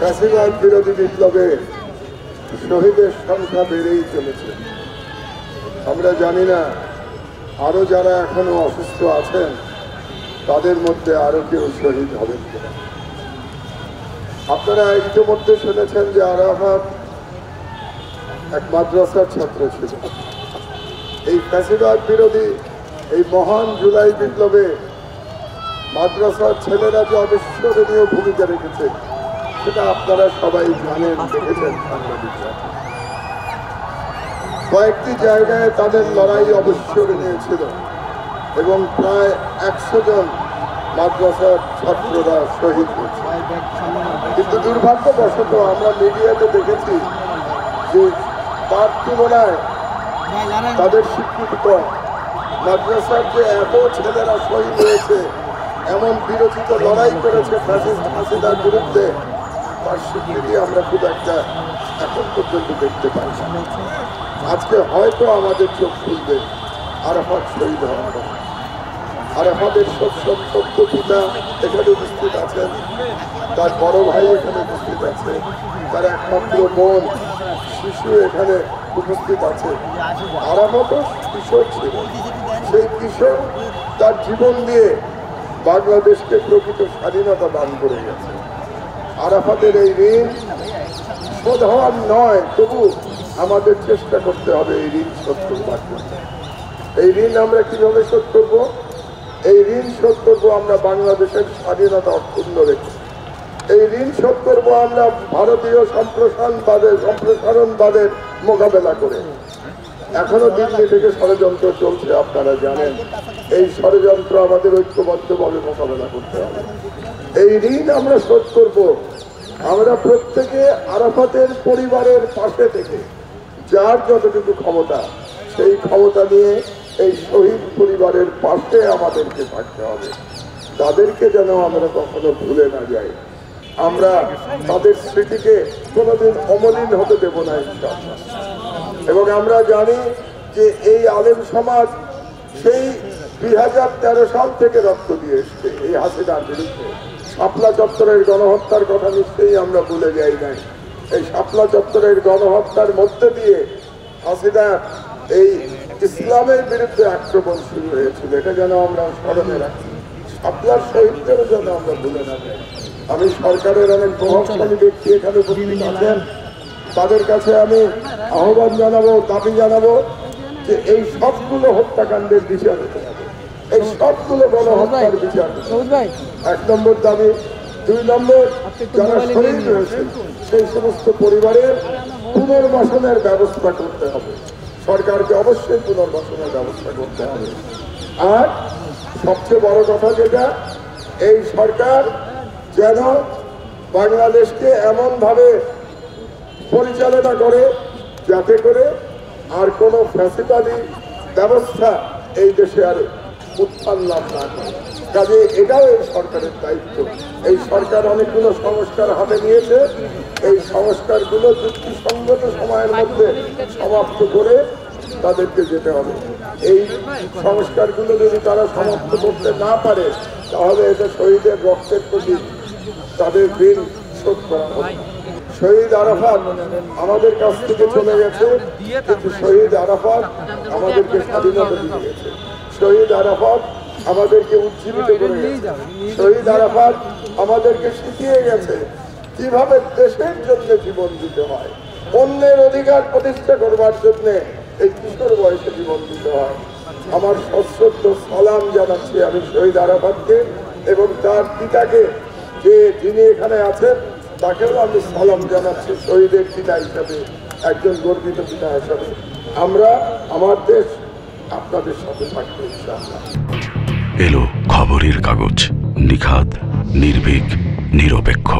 ফ্যাসিবাদ বিরোধী বিপ্লবে শহীদের সংখ্যা বেড়েই চলেছে। আমরা জানি না আরো যারা এখনো অসুস্থ আছেন তাদের মধ্যে আরো কেউ শহীদ হবেন কিনা। আপনারা ইতিমধ্যে শুনেছেন যে আরাফাত এক মাদ্রাসার ছাত্র ছিল। এই ফ্যাসিবাদ বিরোধী এই মহান জুলাই বিপ্লবে মাদ্রাসার ছেলেরা যে অবিস্মরণীয় ভূমিকা রেখেছে সেটা আপনারা সবাই জানেন, দেখেছেন সাংবাদিকরা। কয়েকটি জায়গায় তাদের লড়াই অবিস্মরণীয় ছিল এবং প্রায় 100 জন মাদ্রাসার ছাত্ররা শহীদ হয়েছে। কিন্তু দুর্ভাগ্যবশত আমরা মিডিয়াতে দেখেছি যে তার তুলনায় তাদের স্বীকৃতি কম। মাদ্রাসার যে এত ছেলেরা শহীদ হয়েছে, এমন বিরোচিত লড়াই করেছে ফ্যাসিস্ট হাসিনার বিরুদ্ধে, তার স্বীকৃতি আমরা খুব একটা এখন পর্যন্ত দেখতে পাই না। আজকে হয়তো আমাদের চোখ খুলবে আরাফাত শহীদ হওয়ার পর। আরাফাতের সত্য পিতা এখানে উপস্থিত আছেন, তার বড় ভাই এখানে উপস্থিত আছে, তার একমাত্র বোন শিশু এখানে উপস্থিত আছে। আরাফাতও কিশোর ছিল, সেই কিশোর তার জীবন দিয়ে বাংলাদেশকে প্রকৃত স্বাধীনতা দান করে গেছে। আরাফাতের এই ঋণ শোধ হওয়ার নয়, তবু আমাদের চেষ্টা করতে হবে এই ঋণ শোধ করবার জন্য। এই ঋণ আমরা কিভাবে শোধ করবো? এই ঋণ শোধ করবো আমরা বাংলাদেশের স্বাধীনতা অক্ষুণ্ণ রেখে। এই ঋণ শোধ করবো আমরা ভারতীয় সম্প্রসারণবাদের মোকাবেলা করে। এখনো দিল্লি থেকে ষড়যন্ত্র চলছে, আপনারা জানেন। এই ষড়যন্ত্র আমাদের ঐক্যবদ্ধভাবে মোকাবেলা করতে হবে। এই ঋণ আমরা শোধ করব আমরা প্রত্যেকে আরাফাতের পরিবারের পাশে থেকে যার যতটুকু ক্ষমতা সেই ক্ষমতা নিয়ে এই শহীদ পরিবারের পাশে আমাদেরকে থাকতে হবে। তাদেরকে যেন আমরা কখনো ভুলে না যাই। আমরা তাদের স্মৃতিকে কোনোদিন অমলিন হতে দেব না ইনশাআল্লাহ। এবং আমরা জানি যে এই আলেম সমাজ সেই 2013 সাল থেকে রক্ত দিয়ে এসছে এই হাসিনার বিরুদ্ধে। শাপলা চত্বরের গণহত্যার কথা নিশ্চয়ই আমরা ভুলে যাই নাই। এই শাপলা চত্বরের গণহত্যার মধ্যে দিয়ে হাসিনা এই ইসলামের বিরুদ্ধে আক্রমণ শুরু হয়েছিল, এটা যেন আমরা স্মরণে রাখি। শাপলার শহীদদেরও যেন আমরা ভুলে না যাই। আমি সরকারের অনেক প্রভাবশালী ব্যক্তি এখানে উপস্থিত আছেন, তাদের কাছে আমি আহ্বান জানাবো, দাবি জানাবো যে এই সবগুলো হত্যাকাণ্ডের বিচার হতে হবে, এই সবগুলো গণহত্যার বিচার। 1 নম্বর দাবি। 2 নম্বর, যারা শহীদ হয়েছে সেই সমস্ত পরিবারের পুনর্বাসনের ব্যবস্থা করতে হবে। সরকারকে অবশ্যই পুনর্বাসনের ব্যবস্থা করতে হবে। আর সবচেয়ে বড় কথা যেটা, এই সরকার যেন বাংলাদেশকে এমনভাবে পরিচালনা করে যাতে করে আর কোনো ফ্যাসিবাদী ব্যবস্থা এই দেশে আর উত্থান লাভ না করে। কাজে এটাও এই সরকারের দায়িত্ব। এই সরকার অনেকগুলো সংস্কার হাতে নিয়েছে, এই সংস্কারগুলো যুক্তিসঙ্গত সময়ের মধ্যে সমাপ্ত করে তাদেরকে যেতে হবে। এই সংস্কারগুলো যদি তারা সমাপ্ত করতে না পারে তাহলে এটা শহীদের রক্তের প্রতি তাদের ঋণ শোধ করা হবে। শহীদ আরাফাত আমাদের কাছ থেকে চলে গেছে, কিন্তু শহীদ আরাফাত আমাদেরকে স্বাধীনতা দিয়ে গেছে। শহীদ আরাফাত আমাদেরকে উজ্জীবিত করে গেছে। শহীদ আরাফাত আমাদেরকে শিখিয়ে গেছে কিভাবে দেশের জন্য জীবন দিতে হয়, অন্যের অধিকার প্রতিষ্ঠা করবার জন্য এই কিশোর বয়সে জীবন দিতে হয়। আমার সশ্রদ্ধ সালাম জানাচ্ছি আমি শহীদ আরাফাতকে এবং তার পিতাকে, যিনি এখানে আছেন তাকেও আমি সালাম জানাচ্ছি শহীদের পিতা হিসাবে, একজন গর্বিত পিতা হিসাবে। আমরা আমার দেশ আপনাদের সাথে থাকবো ইনশাআল্লাহ। এলো খবরের কাগজ, নিখাত, নির্ভীক, নিরপেক্ষ।